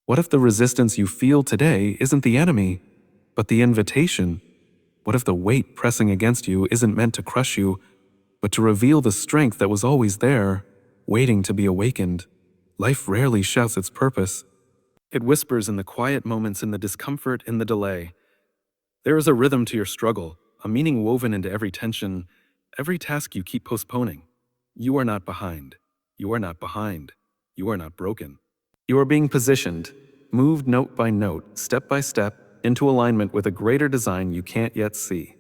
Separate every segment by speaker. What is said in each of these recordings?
Speaker 1: What if the resistance you feel today isn't the enemy, but the invitation? What if the weight pressing against you isn't meant to crush you, but to reveal the strength that was always there, waiting to be awakened? Life rarely shouts its purpose. It whispers in the quiet moments, in the discomfort, in the delay. There is a rhythm to your struggle, a meaning woven into every tension, every task you keep postponing. You are not behind. You are not behind. You are not broken. You are being positioned, moved note by note, step by step, into alignment with a greater design you can't yet see.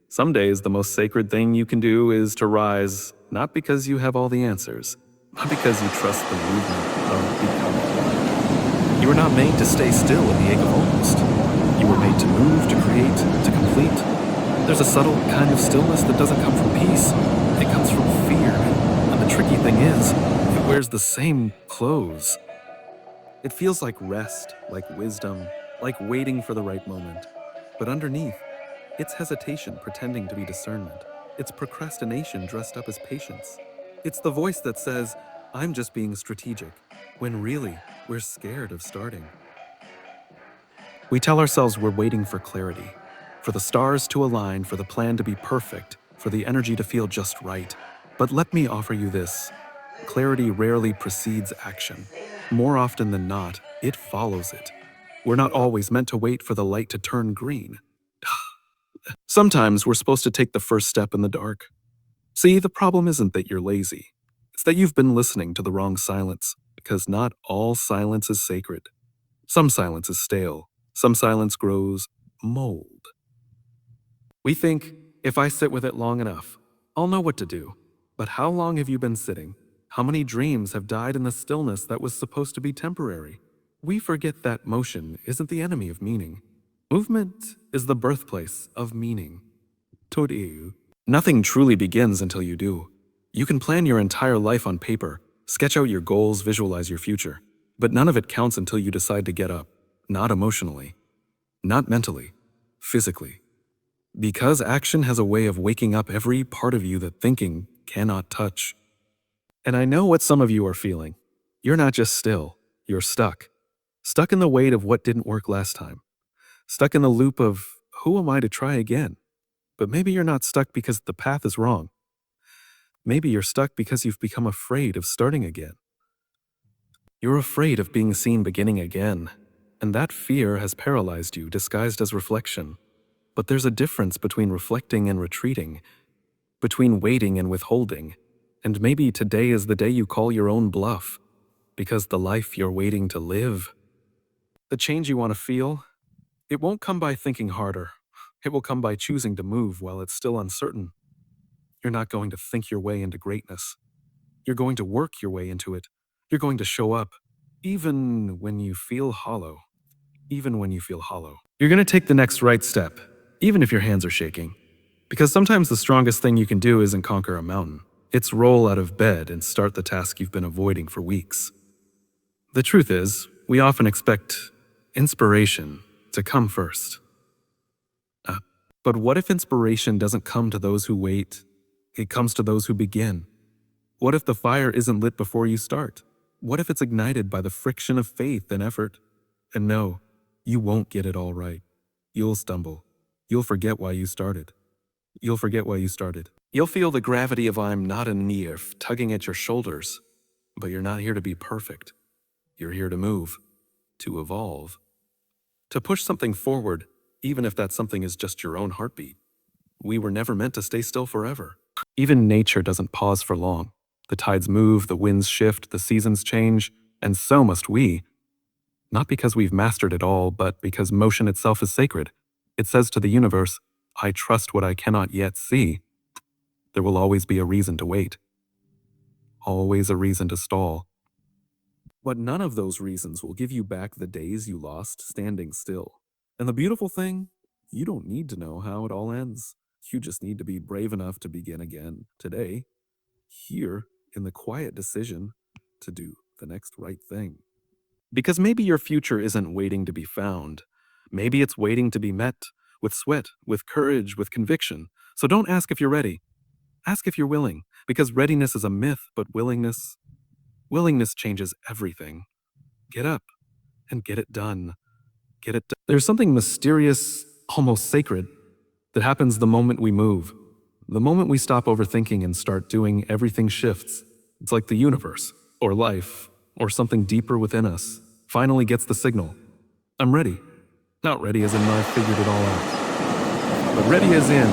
Speaker 1: Some days, the most sacred thing you can do is to rise, not because you have all the answers, but because you trust the movement of becoming. You were not made to stay still in the ache of almost. You were made to move, to create, to complete. There's a subtle kind of stillness that doesn't come from peace. It comes from fear. And the tricky thing is, it wears the same clothes. It feels like rest, like wisdom, like waiting for the right moment. But underneath, it's hesitation pretending to be discernment. It's procrastination dressed up as patience. It's the voice that says, I'm just being strategic, when really, we're scared of starting. We tell ourselves we're waiting for clarity, for the stars to align, for the plan to be perfect, for the energy to feel just right. But let me offer you this. Clarity rarely precedes action. More often than not, it follows it. We're not always meant to wait for the light to turn green. Sometimes we're supposed to take the first step in the dark. See, the problem isn't that you're lazy. It's that you've been listening to the wrong silence, because not all silence is sacred. Some silence is stale. Some silence grows mold. We think, if I sit with it long enough, I'll know what to do. But how long have you been sitting? How many dreams have died in the stillness that was supposed to be temporary? We forget that motion isn't the enemy of meaning. Movement is the birthplace of meaning. Todiu. Nothing truly begins until you do. You can plan your entire life on paper, sketch out your goals, visualize your future, but none of it counts until you decide to get up. Not emotionally, not mentally, physically. Because action has a way of waking up every part of you that thinking cannot touch. And I know what some of you are feeling. You're not just still, you're stuck. Stuck in the weight of what didn't work last time. Stuck in the loop of, who am I to try again? But maybe you're not stuck because the path is wrong. Maybe you're stuck because you've become afraid of starting again. You're afraid of being seen beginning again, and that fear has paralyzed you, disguised as reflection. But there's a difference between reflecting and retreating, between waiting and withholding, and maybe today is the day you call your own bluff, because the life you're waiting to live, the change you want to feel, it won't come by thinking harder. It will come by choosing to move while it's still uncertain. You're not going to think your way into greatness. You're going to work your way into it. You're going to show up, even when you feel hollow. Even when you feel hollow. You're going to take the next right step, even if your hands are shaking. Because sometimes the strongest thing you can do isn't conquer a mountain. It's roll out of bed and start the task you've been avoiding for weeks. The truth is, we often expect inspiration to come first. But what if inspiration doesn't come to those who wait? It comes to those who begin. What if the fire isn't lit before you start? What if it's ignited by the friction of faith and effort? And no, you won't get it all right. You'll stumble. You'll forget why you started. You'll forget why you started. You'll feel the gravity of I'm not a nearf tugging at your shoulders. But you're not here to be perfect. You're here to move, to evolve, to push something forward, even if that something is just your own heartbeat. We were never meant to stay still forever. Even nature doesn't pause for long. The tides move, the winds shift, the seasons change, and so must we. Not because we've mastered it all, but because motion itself is sacred. It says to the universe, I trust what I cannot yet see. There will always be a reason to wait. Always a reason to stall. But none of those reasons will give you back the days you lost standing still. And the beautiful thing, you don't need to know how it all ends. You just need to be brave enough to begin again today, here, in the quiet decision to do the next right thing. Because maybe your future isn't waiting to be found. Maybe it's waiting to be met with sweat, with courage, with conviction. So don't ask if you're ready. Ask if you're willing, because readiness is a myth, but willingness changes everything. Get up. and get it done. Get it done. There's something mysterious, almost sacred, that happens the moment we move. The moment we stop overthinking and start doing, everything shifts. It's like the universe, or life, or something deeper within us finally gets the signal. I'm ready. Not ready as in I've figured it all out, but ready as in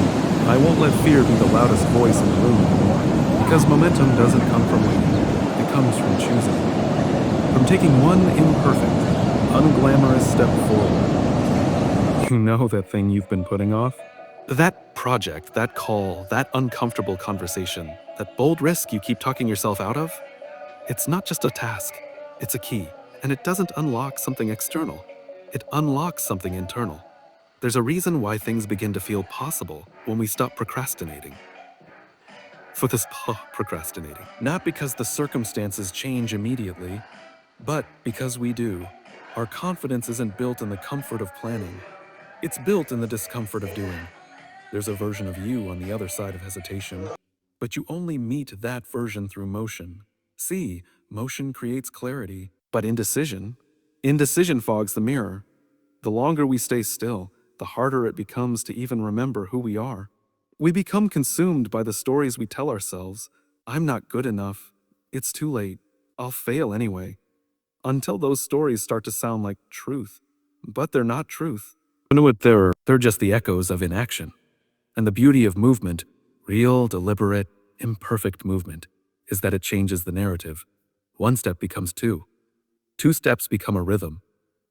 Speaker 1: I won't let fear be the loudest voice in the room anymore. Because momentum doesn't come from waiting, it comes from choosing. From taking one imperfect, unglamorous step forward. You know that thing you've been putting off? That project, that call, that uncomfortable conversation, that bold risk you keep talking yourself out of? It's not just a task, it's a key, and it doesn't unlock something external. It unlocks something internal. There's a reason why things begin to feel possible when we stop procrastinating. For this procrastinating. Not because the circumstances change immediately, but because we do. Our confidence isn't built in the comfort of planning. It's built in the discomfort of doing. There's a version of you on the other side of hesitation, but you only meet that version through motion. See, motion creates clarity, but indecision fogs the mirror. The longer we stay still, the harder it becomes to even remember who we are. We become consumed by the stories we tell ourselves. I'm not good enough. It's too late. I'll fail anyway. Until those stories start to sound like truth. But they're not truth. You know what they're just the echoes of inaction. And the beauty of movement, real, deliberate, imperfect movement, is that it changes the narrative. One step becomes two. Two steps become a rhythm.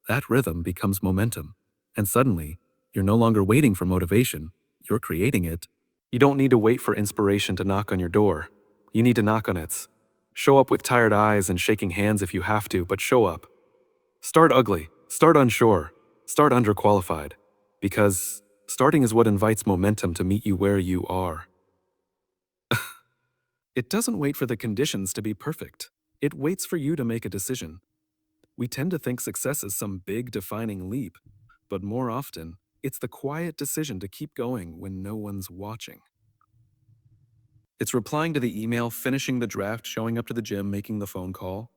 Speaker 1: That rhythm becomes momentum. And suddenly, you're no longer waiting for motivation. You're creating it. You don't need to wait for inspiration to knock on your door. You need to knock on its. Show up with tired eyes and shaking hands if you have to, but show up. Start ugly. Start unsure. Start underqualified. Because starting is what invites momentum to meet you where you are. It doesn't wait for the conditions to be perfect. It waits for you to make a decision. We tend to think success is some big defining leap, but more often, it's the quiet decision to keep going when no one's watching. It's replying to the email, finishing the draft, showing up to the gym, making the phone call.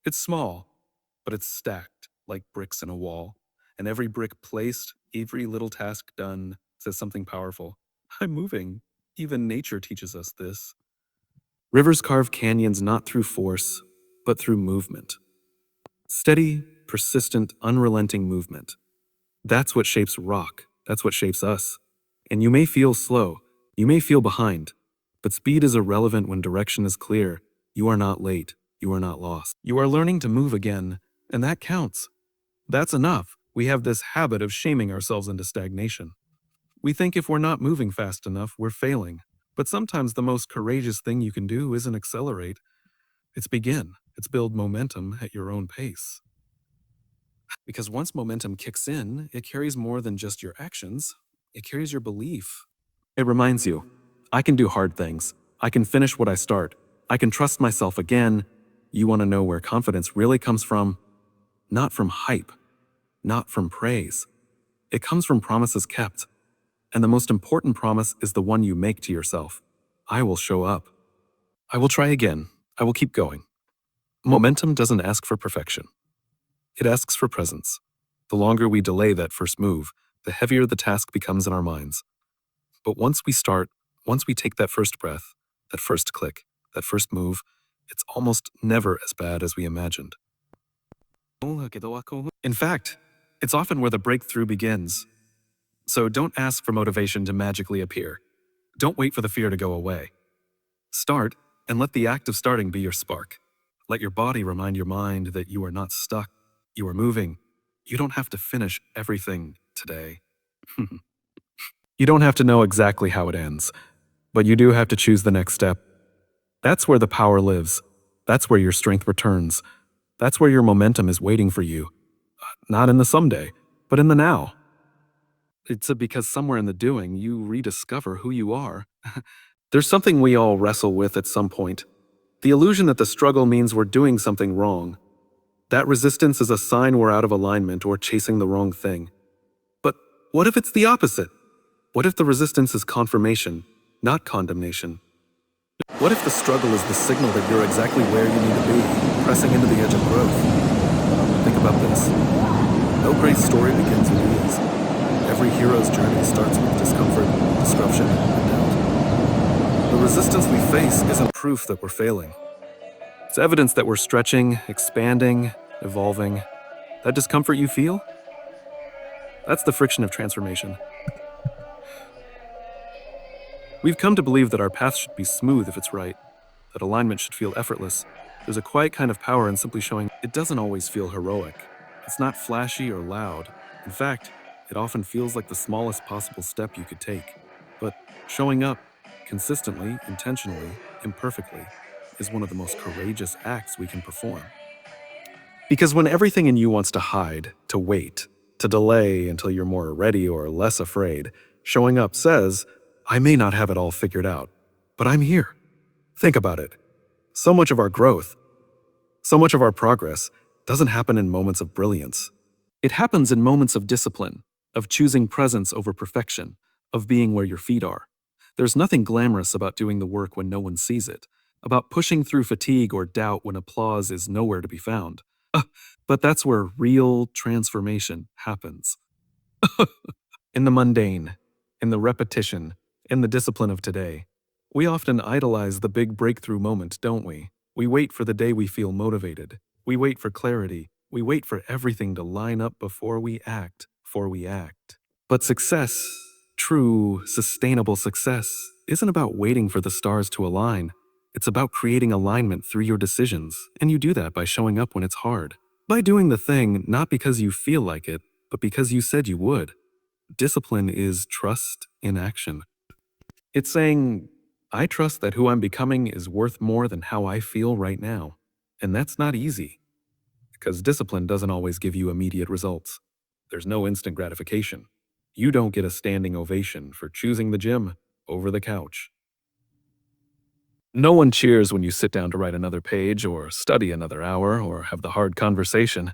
Speaker 1: It's small, but it's stacked like bricks in a wall. And every brick placed, every little task done, says something powerful. I'm moving. Even nature teaches us this. Rivers carve canyons not through force, but through movement. Steady, persistent, unrelenting movement. That's what shapes rock. That's what shapes us. And you may feel slow. You may feel behind. But speed is irrelevant when direction is clear. You are not late. You are not lost. You are learning to move again, and that counts. That's enough. We have this habit of shaming ourselves into stagnation. We think if we're not moving fast enough, we're failing. But sometimes the most courageous thing you can do isn't accelerate. It's begin. It's build momentum at your own pace. Because once momentum kicks in, it carries more than just your actions. It carries your belief. It reminds you, I can do hard things. I can finish what I start. I can trust myself again. You want to know where confidence really comes from? Not from hype. Not from praise. It comes from promises kept. And the most important promise is the one you make to yourself. I will show up. I will try again. I will keep going. Momentum doesn't ask for perfection. It asks for presence. The longer we delay that first move, the heavier the task becomes in our minds. But once we start, once we take that first breath, that first click, that first move, it's almost never as bad as we imagined. In fact, it's often where the breakthrough begins. So don't ask for motivation to magically appear. Don't wait for the fear to go away. Start, and let the act of starting be your spark. Let your body remind your mind that you are not stuck. You are moving. You don't have to finish everything today. You don't have to know exactly how it ends, but you do have to choose the next step. That's where the power lives. That's where your strength returns. That's where your momentum is waiting for you. Not in the someday, but in the now. It's because somewhere in the doing, you rediscover who you are. There's something we all wrestle with at some point. The illusion that the struggle means we're doing something wrong. That resistance is a sign we're out of alignment or chasing the wrong thing. But what if it's the opposite? What if the resistance is confirmation, not condemnation? What if the struggle is the signal that you're exactly where you need to be, pressing into the edge of growth? Think about this. No great story begins with ease. Every hero's journey starts with discomfort, disruption, and doubt. The resistance we face isn't proof that we're failing. It's evidence that we're stretching, expanding, evolving. That discomfort you feel? That's the friction of transformation. We've come to believe that our path should be smooth if it's right, that alignment should feel effortless. There's a quiet kind of power in simply showing it doesn't always feel heroic. It's not flashy or loud. In fact, it often feels like the smallest possible step you could take. But showing up, consistently, intentionally, imperfectly, is one of the most courageous acts we can perform. Because when everything in you wants to hide, to wait, to delay until you're more ready or less afraid, showing up says, I may not have it all figured out, but I'm here. Think about it. So much of our growth, so much of our progress doesn't happen in moments of brilliance. It happens in moments of discipline, of choosing presence over perfection, of being where your feet are. There's nothing glamorous about doing the work when no one sees it, about pushing through fatigue or doubt when applause is nowhere to be found. But that's where real transformation happens. In the mundane, in the repetition, in the discipline of today. We often idolize the big breakthrough moment, don't we? We wait for the day we feel motivated. We wait for clarity. We wait for everything to line up before we act. But success, true, sustainable success, isn't about waiting for the stars to align. It's about creating alignment through your decisions, and you do that by showing up when it's hard. By doing the thing not because you feel like it, but because you said you would. Discipline is trust in action. It's saying, I trust that who I'm becoming is worth more than how I feel right now. And that's not easy, because discipline doesn't always give you immediate results. There's no instant gratification. You don't get a standing ovation for choosing the gym over the couch. No one cheers when you sit down to write another page or study another hour or have the hard conversation.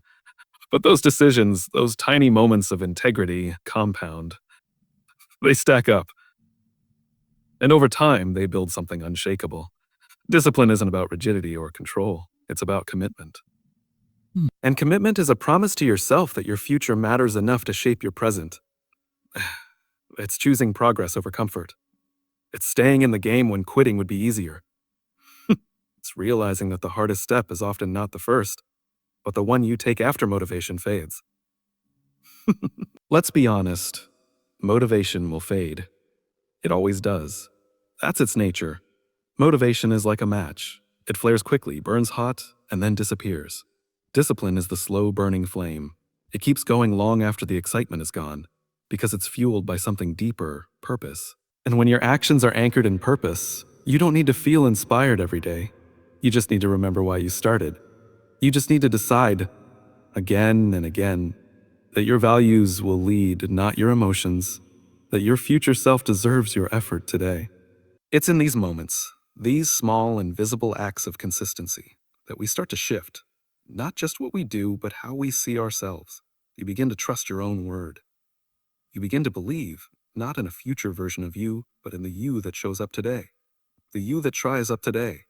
Speaker 1: But those decisions, those tiny moments of integrity, compound. They stack up. And over time, they build something unshakable. Discipline isn't about rigidity or control. It's about commitment. And commitment is a promise to yourself that your future matters enough to shape your present. It's choosing progress over comfort. It's staying in the game when quitting would be easier. It's realizing that the hardest step is often not the first, but the one you take after motivation fades. Let's be honest, motivation will fade. It always does. That's its nature. Motivation is like a match. It flares quickly, burns hot, and then disappears. Discipline is the slow-burning flame. It keeps going long after the excitement is gone, because it's fueled by something deeper, purpose. And when your actions are anchored in purpose, you don't need to feel inspired every day. You just need to remember why you started. You just need to decide, again and again, that your values will lead, not your emotions, that your future self deserves your effort today. It's in these moments, these small and visible acts of consistency, that we start to shift, not just what we do, but how we see ourselves. You begin to trust your own word. You begin to believe, not in a future version of you, but in the you that shows up today. The you that tries up today.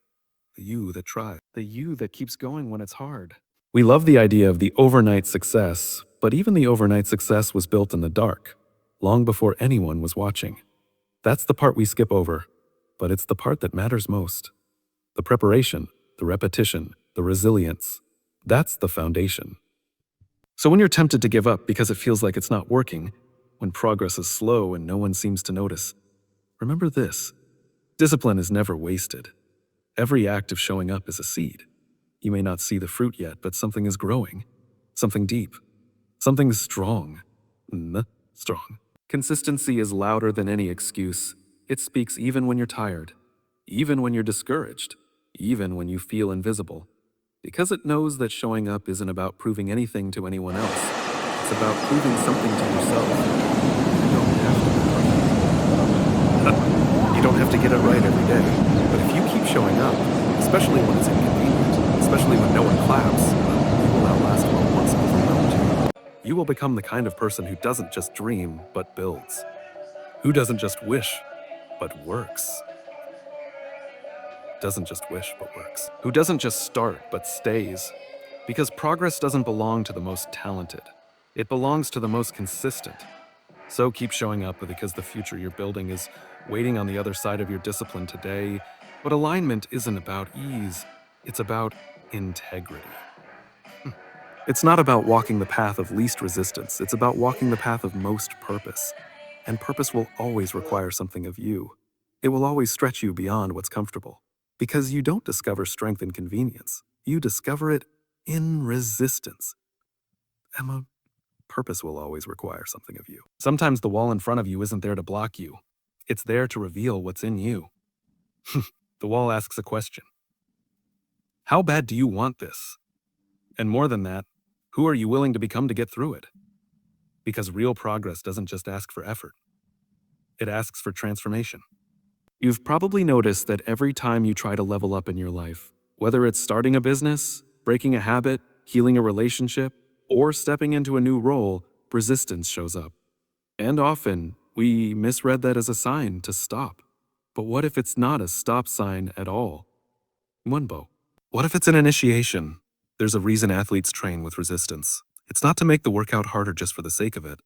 Speaker 1: The you that tries. The you that keeps going when it's hard. We love the idea of the overnight success, but even the overnight success was built in the dark, long before anyone was watching. That's the part we skip over, but it's the part that matters most. The preparation, the repetition, the resilience. That's the foundation. So when you're tempted to give up because it feels like it's not working, when progress is slow and no one seems to notice, remember this: discipline is never wasted. Every act of showing up is a seed. You may not see the fruit yet, but something is growing. Something deep. Something strong. Strong. Consistency is louder than any excuse. It speaks even when you're tired, even when you're discouraged, even when you feel invisible. Because it knows that showing up isn't about proving anything to anyone else. It's about proving something to yourself. You don't have to be perfect. You don't have to get it right every day. But if you keep showing up, especially when it's inconvenient, especially when no one claps, you will outlast what once overwhelmed you. You will become the kind of person who doesn't just dream, but builds. Who doesn't just wish, but works. Doesn't just wish, but works. Who doesn't just start, but stays. Because progress doesn't belong to the most talented, it belongs to the most consistent. So keep showing up because the future you're building is waiting on the other side of your discipline today. But alignment isn't about ease, it's about integrity. It's not about walking the path of least resistance, it's about walking the path of most purpose. And purpose will always require something of you. It will always stretch you beyond what's comfortable. Because you don't discover strength in convenience, you discover it in resistance. Emma, purpose will always require something of you. Sometimes the wall in front of you isn't there to block you, it's there to reveal what's in you. The wall asks a question: how bad do you want this? And more than that, who are you willing to become to get through it? Because real progress doesn't just ask for effort, it asks for transformation. You've probably noticed that every time you try to level up in your life, whether it's starting a business, breaking a habit, healing a relationship, or stepping into a new role, resistance shows up. And often, we misread that as a sign to stop. But what if it's not a stop sign at all? Munbo. What if it's an initiation? There's a reason athletes train with resistance. It's not to make the workout harder just for the sake of it.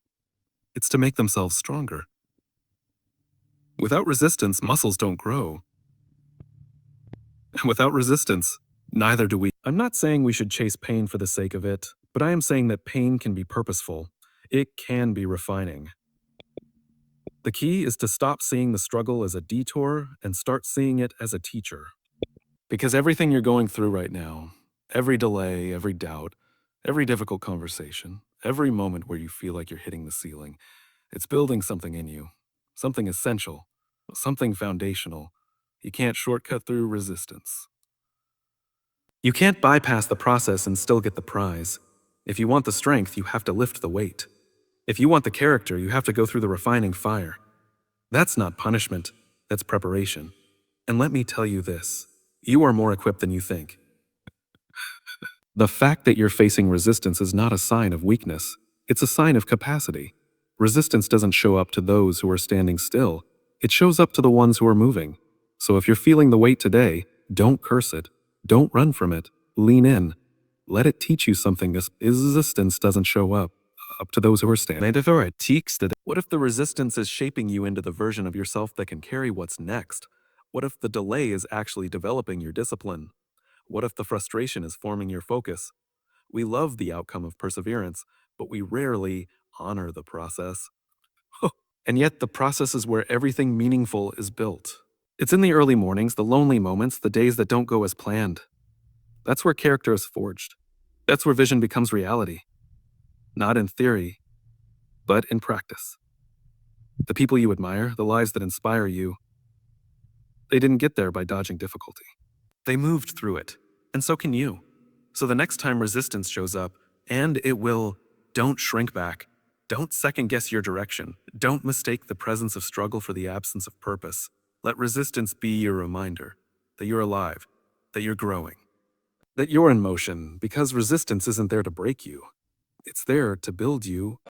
Speaker 1: It's to make themselves stronger. Without resistance, muscles don't grow. And without resistance, neither do we. I'm not saying we should chase pain for the sake of it, but I am saying that pain can be purposeful. It can be refining. The key is to stop seeing the struggle as a detour and start seeing it as a teacher. Because everything you're going through right now, every delay, every doubt, every difficult conversation, every moment where you feel like you're hitting the ceiling, it's building something in you, something essential, something foundational. You can't shortcut through resistance. You can't bypass the process and still get the prize. If you want the strength, you have to lift the weight. If you want the character, you have to go through the refining fire. That's not punishment, that's preparation. And let me tell you this, you are more equipped than you think. The fact that you're facing resistance is not a sign of weakness, it's a sign of capacity. Resistance doesn't show up to those who are standing still, it shows up to the ones who are moving. So if you're feeling the weight today, don't curse it, don't run from it, lean in. Let it teach you something. This resistance doesn't show up to those who are standing. What if the resistance is shaping you into the version of yourself that can carry what's next? What if the delay is actually developing your discipline? What if the frustration is forming your focus? We love the outcome of perseverance, but we rarely honor the process. And yet the process is where everything meaningful is built. It's in the early mornings, the lonely moments, the days that don't go as planned. That's where character is forged. That's where vision becomes reality. Not in theory, but in practice. The people you admire, the lives that inspire you, they didn't get there by dodging difficulty. They moved through it, and so can you. So the next time resistance shows up, and it will, don't shrink back. Don't second guess your direction. Don't mistake the presence of struggle for the absence of purpose. Let resistance be your reminder that you're alive, that you're growing, that you're in motion, because resistance isn't there to break you. It's there to build you